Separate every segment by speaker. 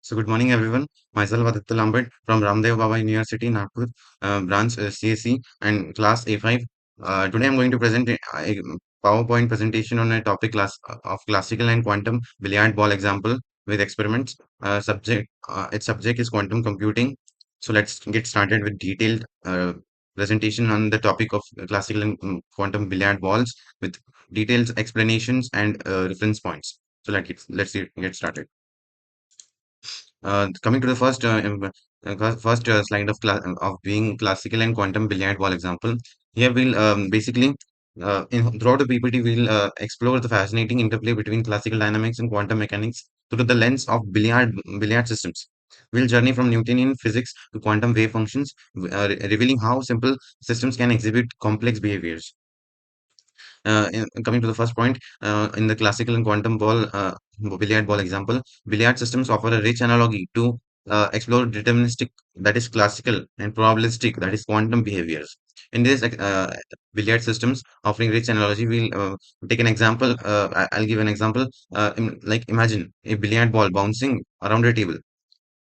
Speaker 1: So good morning, everyone. Myself Aditya Lambert from Ramdev Baba University, Nagpur, branch CSE and class A5. Today I'm going to present a PowerPoint presentation on a topic of classical and quantum billiard ball example with experiments. Its subject is quantum computing. So let's get started with detailed presentation on the topic of classical and quantum billiard balls with details, explanations, and reference points. So let's get started. Coming to the first slide of being classical and quantum billiard ball example. Here we'll basically throughout the PPT we'll explore the fascinating interplay between classical dynamics and quantum mechanics through the lens of billiard systems. We'll journey from Newtonian physics to quantum wave functions, revealing how simple systems can exhibit complex behaviors. Coming to the first point, in the classical and quantum billiard ball example, billiard systems offer a rich analogy to explore deterministic, that is classical, and probabilistic, that is quantum behaviors. In this billiard systems offering rich analogy, we'll take an example. I'll give an example. Like imagine a billiard ball bouncing around a table,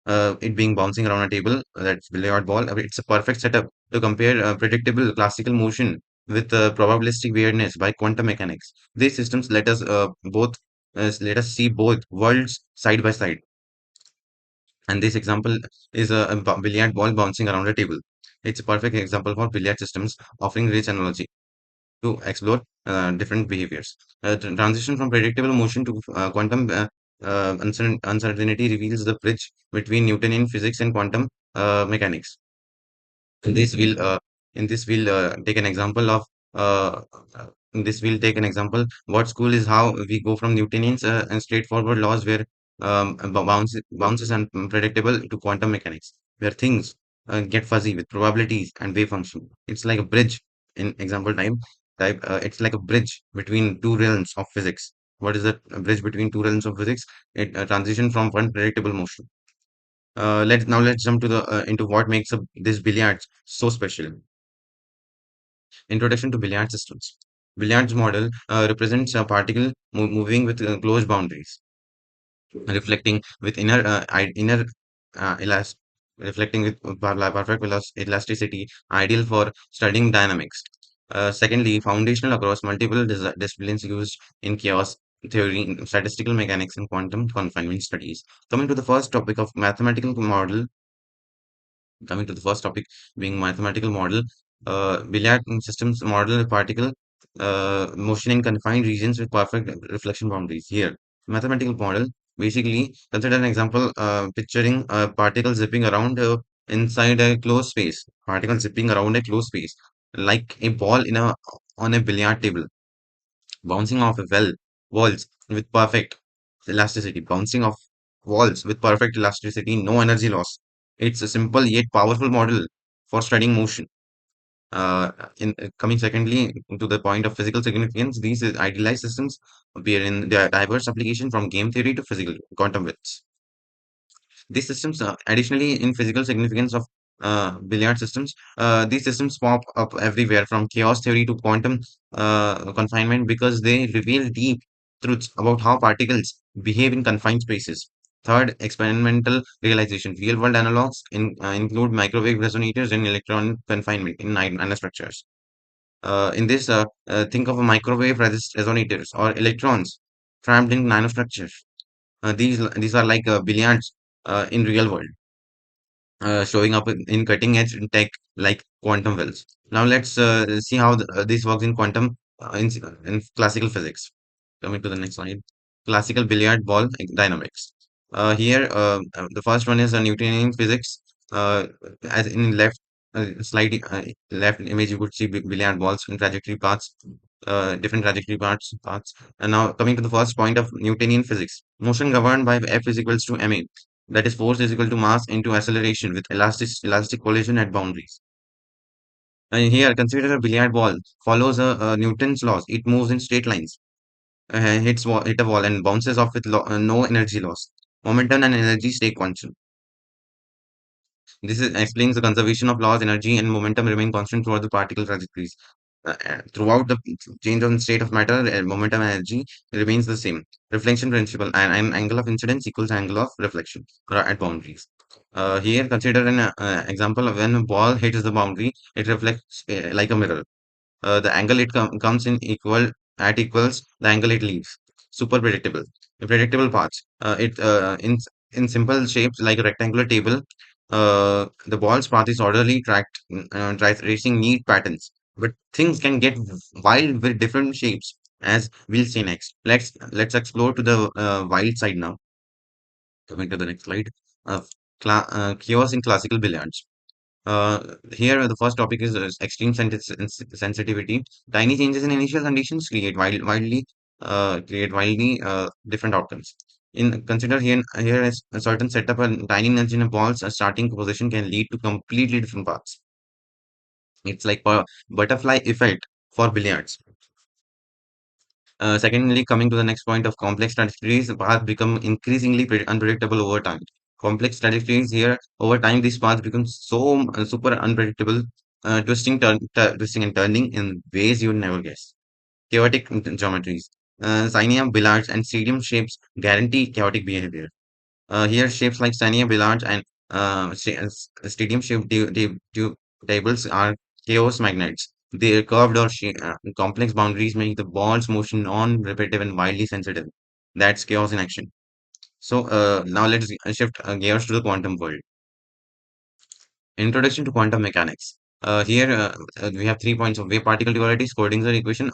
Speaker 1: it being bouncing around a table, that's billiard ball. It's a perfect setup to compare predictable classical motion with probabilistic weirdness by quantum mechanics. These systems let us see both worlds side by side. And this example is a billiard ball bouncing around a table. It's a perfect example for billiard systems offering rich analogy to explore different behaviors. Transition from predictable motion to quantum uncertainty reveals the bridge between Newtonian physics and quantum mechanics. In this, we'll take an example of uh, in this we'll take an example. What school is how we go from Newtonians and straightforward laws where bounces and predictable to quantum mechanics, where things get fuzzy with probabilities and wave function. It's like a bridge in example time type. It's like a bridge between two realms of physics. What is that bridge between two realms of physics? It transition from one predictable motion. Let's jump to the into what makes this billiards so special. Introduction to billiard systems. Billiards model represents a particle moving with closed boundaries, reflecting with inner elast reflecting with perfect elasticity, ideal for studying dynamics. Secondly, foundational across multiple disciplines used in chaos theory, statistical mechanics, and quantum confinement studies. Coming to the first topic of mathematical model, coming to the first topic being mathematical model, billiard systems model a particle motion in confined regions with perfect reflection boundaries. Here, mathematical model basically consider an example picturing a particle zipping around inside a closed space. Particle zipping around a closed space, like a ball in a on a billiard table, bouncing off a walls with perfect elasticity, bouncing off walls with perfect elasticity, no energy loss. It's a simple yet powerful model for studying motion. In coming secondly to the point of physical significance, these idealized systems appear in their diverse application from game theory to physical quantum bits. These systems, additionally, in physical significance of billiard systems, these systems pop up everywhere from chaos theory to quantum confinement because they reveal deep truths about how particles behave in confined spaces. Third, experimental realization. Real world analogs include microwave resonators and electron confinement in nanostructures. In this, think of a microwave resonators or electrons trapped in nanostructures. These are like billiards in real world, showing up in cutting edge tech like quantum wells. Now let's see how this works in in classical physics. Coming to the next slide, classical billiard ball dynamics. Here, the first one is Newtonian physics. As in left image, you could see billiard balls in trajectory paths, different trajectory paths. And now coming to the first point of Newtonian physics, motion governed by F is equals to ma. That is force is equal to mass into acceleration with elastic collision at boundaries. And here, consider a billiard ball follows Newton's laws. It moves in straight lines, hit a wall, and bounces off with no energy loss. Momentum and energy stay constant. Explains the conservation of laws, energy, and momentum remain constant throughout the particle trajectories. throughout the change on state of matter, momentum energy remains the same. Reflection principle, and angle of incidence equals angle of reflection at boundaries. Here, consider an example of when a ball hits the boundary, it reflects like a mirror. The angle it comes in equals the angle it leaves. Super predictable. Predictable paths. It in simple shapes like a rectangular table. The ball's path is orderly tracked, tracing neat patterns. But things can get wild with different shapes, as we'll see next. Let's explore to the wild side now. Coming to the next slide. Uh, chaos in classical billiards. Here, the first topic is extreme sensitivity. Tiny changes in initial conditions create wildly different outcomes. In consider here is a certain setup and tiny nudge in a ball's starting position can lead to completely different paths. It's like a butterfly effect for billiards. Secondly, coming to the next point of complex trajectories, paths become increasingly unpredictable over time. Complex trajectories here, over time, these paths become so super unpredictable, twisting and turning in ways you would never guess. Chaotic geometries. Cynia, billards, and stadium shapes guarantee chaotic behavior. Here, shapes like Sania billards and stadium shaped tables are chaos magnets. Their curved or complex boundaries make the ball's motion non-repetitive and wildly sensitive. That's chaos in action. So now let's shift gears to the quantum world. Introduction to quantum mechanics. Here we have 3 points of wave particle duality, Schrödinger equation,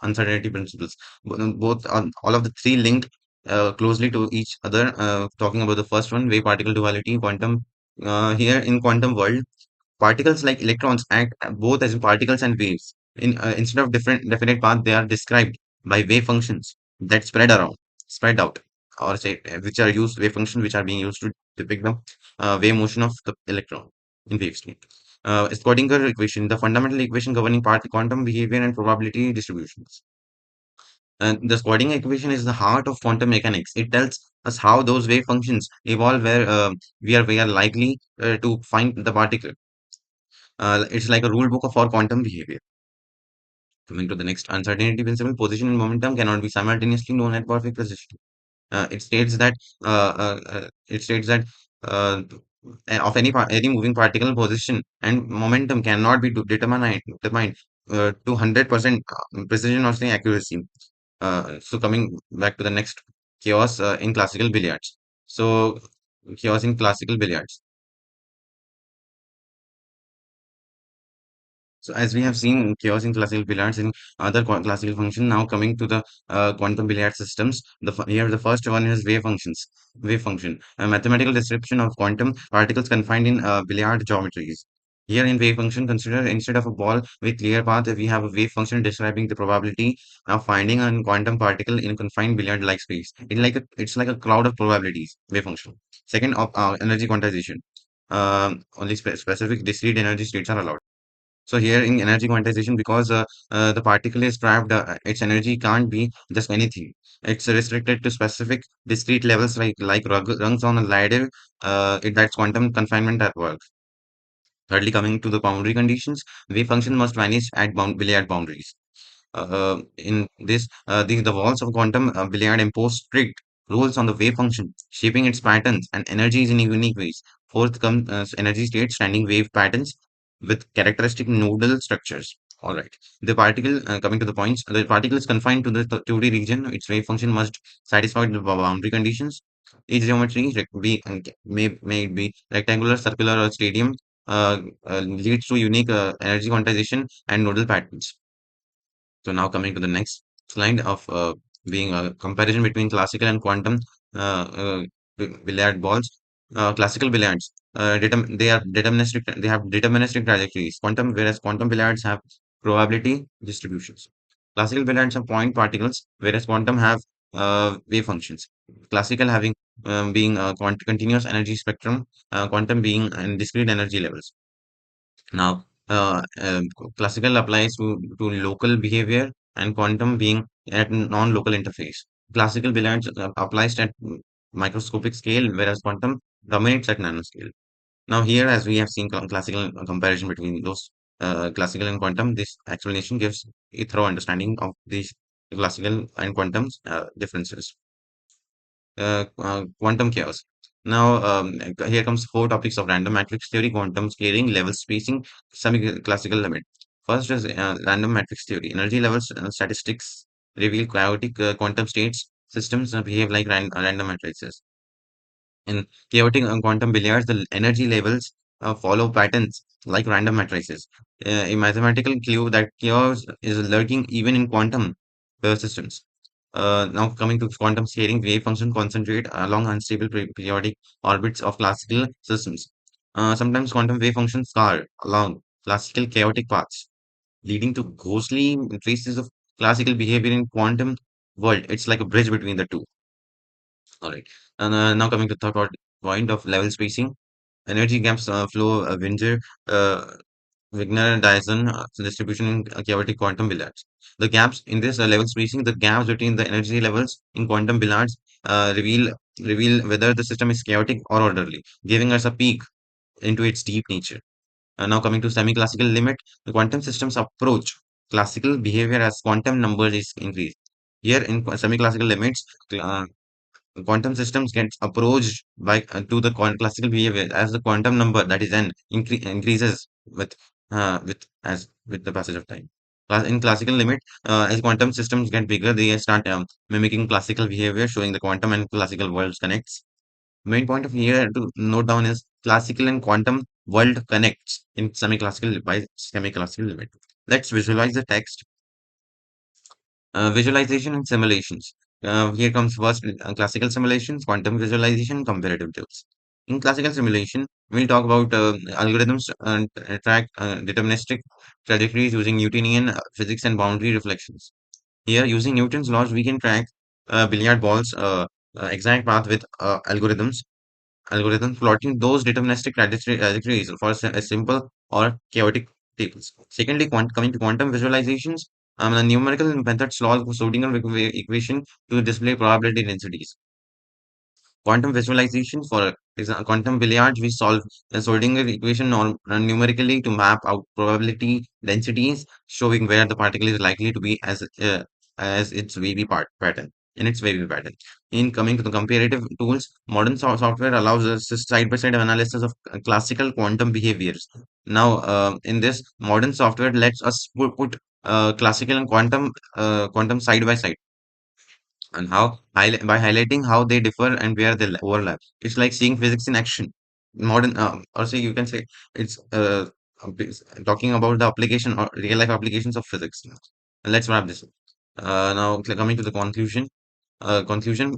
Speaker 1: uncertainty principles. Both all of the three linked closely to each other. Talking about the first one, wave particle duality, quantum. Here in quantum world, particles like electrons act both as particles and waves. Instead of different definite paths, they are described by wave functions that spread out, or say which are used wave functions which are being used to depict the wave motion of the electron in wave state. Schrödinger equation, the fundamental equation governing quantum behavior and probability distributions. And the Schrödinger equation is the heart of quantum mechanics. It tells us how those wave functions evolve where we are likely to find the particle. It's like a rule book for quantum behavior. Coming to the next uncertainty principle, position and momentum cannot be simultaneously known at perfect precision. It states that it states that uh, of any moving particle position and momentum cannot be determined to 100% precision or say accuracy. So coming back to the next, chaos in classical billiards. So chaos in classical billiards. So as we have seen chaos in classical billiards in other classical function, now coming to the quantum billiard systems. Here the first one is wave functions. Wave function, a mathematical description of quantum particles confined in billiard geometries. Here in wave function, consider instead of a ball with clear path, we have a wave function describing the probability of finding a quantum particle in a confined billiard-like space. It's like a cloud of probabilities. Wave function. Second, energy quantization. Only specific discrete energy states are allowed. So here in energy quantization, because the particle is trapped, its energy can't be just anything. It's restricted to specific discrete levels like rungs on a ladder. That's quantum confinement at work. Thirdly, coming to the boundary conditions, wave function must vanish at billiard boundaries. In this, the walls of quantum billiard impose strict rules on the wave function, shaping its patterns and energies in unique ways. Fourth comes energy state standing wave patterns with characteristic nodal structures. All right. The particle, coming to the points, the particle is confined to the 2D region. Its wave function must satisfy the boundary conditions. Each geometry may it be rectangular, circular, or stadium leads to unique energy quantization and nodal patterns. So now coming to the next slide of being a comparison between classical and quantum uh, uh, billiard balls. Classical billiards, they have deterministic trajectories. Whereas quantum billiards have probability distributions. Classical billiards have point particles, whereas quantum have wave functions. Classical having being a continuous energy spectrum, quantum being in discrete energy levels. Now, classical applies to local behavior and quantum being at non-local interface. Classical billiards applies at microscopic scale, whereas quantum dominates at nanoscale. Now, here, as we have seen classical comparison between those, classical and quantum. This explanation gives a thorough understanding of these classical and quantum differences. Quantum chaos. Now, here comes four topics of random matrix theory: quantum scaling, level spacing, semi-classical limit. First is random matrix theory. Energy levels statistics reveal chaotic quantum states. Systems behave like random matrices. In chaotic quantum billiards, the energy levels follow patterns like random matrices. A mathematical clue that chaos is lurking even in quantum systems. Now coming to quantum scaling, wave function concentrate along unstable periodic orbits of classical systems. Sometimes quantum wave functions scar along classical chaotic paths, leading to ghostly traces of classical behavior in quantum world. It's like a bridge between the two. All right. And now coming to third point of level spacing, energy gaps flow uh, Wigner Dyson distribution in chaotic quantum billiards. The gaps in this level spacing, the gaps between the energy levels in quantum billiards reveal whether the system is chaotic or orderly, giving us a peek into its deep nature. Now coming to semi-classical limit, the quantum systems approach classical behavior as quantum numbers is increased. Here in semi-classical limits, uh, quantum systems gets approached by to the classical behavior as the quantum number, that is n, increases with the passage of time. In classical limit, as quantum systems get bigger, they start mimicking classical behavior, showing the quantum and classical worlds connects. Main point of here to note down is classical and quantum world connects in semi-classical by semi-classical limit. Let's visualize the text. Visualization and simulations. Here comes first classical simulations, quantum visualization, comparative tools. In classical simulation, we'll talk about algorithms and track deterministic trajectories using Newtonian physics and boundary reflections. Here, using Newton's laws, we can track billiard balls exact path with algorithms plotting those deterministic trajectories for a simple or chaotic tables. Secondly, coming to quantum visualizations, the numerical methods solve Schrodinger equation to display probability densities. Quantum visualization for example, quantum billiards, we solve the Schrodinger equation numerically to map out probability densities, showing where the particle is likely to be as its wavy pattern in its wavy pattern. In coming to the comparative tools, modern software allows us side-by-side analysis of classical quantum behaviors. Now, in this modern software, lets us put classical and quantum side by side and by highlighting how they differ and where they overlap. It's like seeing physics in action. Modern, or say you can say it's talking about the application or real life applications of physics. Let's wrap this up. Now coming to the conclusion. Conclusion,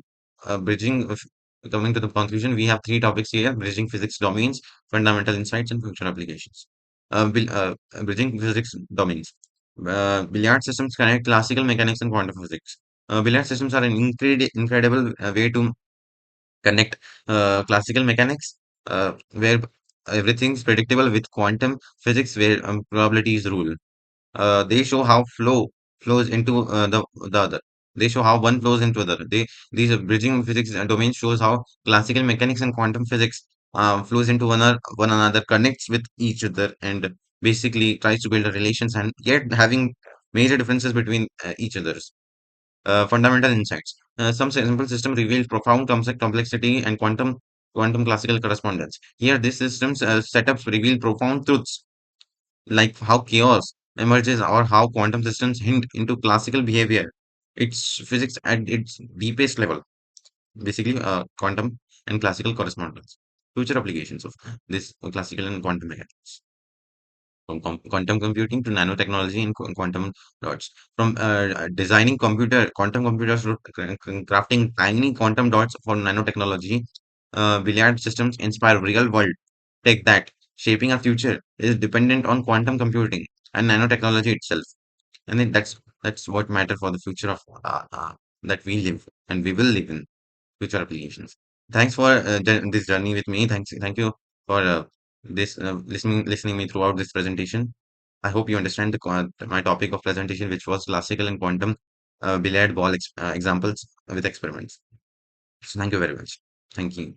Speaker 1: bridging. Coming to the conclusion, we have three topics here: bridging physics domains, fundamental insights, and future applications. Bridging physics domains. Billiard systems connect classical mechanics and quantum physics. Billiard systems are an incredible way to connect classical mechanics, where everything's predictable, with quantum physics, where probabilities rule. They show how flows into the other. They show how one flows into the other. These bridging physics domain shows how classical mechanics and quantum physics flows into one another, connects with each other, and basically tries to build a relations, and yet having major differences between each others. Fundamental insights. Some simple systems reveal profound complexity and quantum classical correspondence. Here, these systems setups reveal profound truths like how chaos emerges or how quantum systems hint into classical behavior. It's physics at its deepest level, basically quantum and classical correspondence. Future applications of this classical and quantum mechanics. From quantum computing to nanotechnology and quantum dots. From designing quantum computers to crafting tiny quantum dots for nanotechnology, billiard systems inspire real world tech that shaping our future is dependent on quantum computing and nanotechnology itself. And then that's what matter for the future of that we live and we will live in future applications. Thanks for this journey with me. Thank you for this listening me throughout this presentation. I hope you understand my topic of presentation, which was classical and quantum billiard ball examples with experiments. So thank you very much. Thank you.